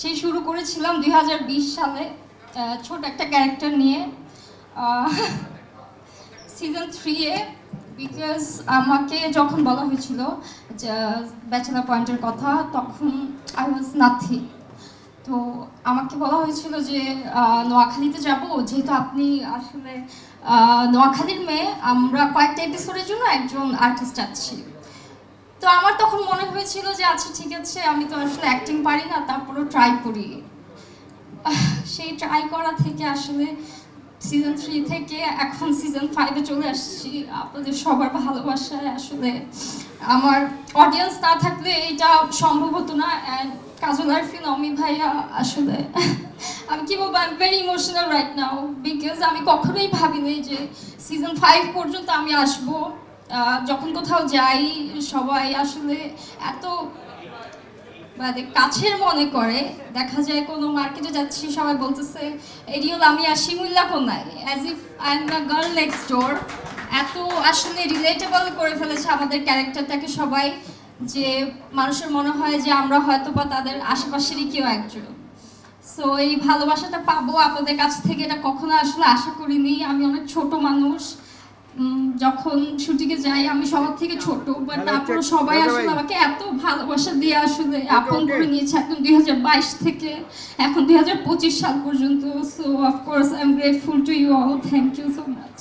সেই শুরু করেছিলাম 2020 সালে ছোট একটা ক্যারেক্টার নিয়ে সিজন 3-এ। বিকজ আমাকে যখন বলা হয়েছিল যে ব্যাচেলার পয়েন্টের কথা, তখন আই ওয়াজ নাথিং। তো আমাকে বলা হয়েছিল যে নোয়াখালীতে যাব, যেহেতু আপনি আসলে নোয়াখালীর মেয়ে, আমরা কয়েকটা এপিসোডের জন্য একজন আর্টিস্ট চাচ্ছি। তো আমার তখন মনে হয়েছিল যে আচ্ছা ঠিক আছে, আমি তো আসলে অ্যাক্টিং পারি না, তারপরেও ট্রাই করি। সেই ট্রাই করা থেকে আসলে সিজন 3 থেকে এখন সিজন 5-এ চলে আসছি আপনাদের সবার ভালোবাসায়। আসলে আমার অডিয়েন্স না থাকলে এটা সম্ভব হতো না। অ্যান্ড কাজল আরফিন, অমি ভাইয়া, আসলে আমি কি বলবো, I am very emotional right now. Because আমি কখনোই ভাবিনি যে সিজন 5 পর্যন্ত আমি আসবো। যখন কোথাও যাই সবাই আসলে এত মানে কাছের মনে করে। দেখা যায় কোনো মার্কেটে যাচ্ছি, সবাই বলতেছে এরিয়ল আমি আর শিমুল্লা কোনায়, as if I am the girl next ডোর। এত আসলে রিলেটেবল করে ফেলেছে আমাদের ক্যারেক্টারটাকে সবাই, যে মানুষের মনে হয় যে আমরা হয়তো বা তাদের আশেপাশেরই কেউ একজন। সো এই ভালোবাসাটা পাবো আপনাদের কাছ থেকে, এটা কখনো আসলে আশা করিনি। আমি অনেক ছোট মানুষ, যখন শুটিংয়ে যাই আমি সবার থেকে ছোট, বাট তারপরে সবাই আসলে আমাকে এত ভালোবাসা দিয়ে আসলে আপন করে নিয়েছে একদম 2022 থেকে এখন 2025 সাল পর্যন্ত। So of course I am grateful to you all, thank you so much.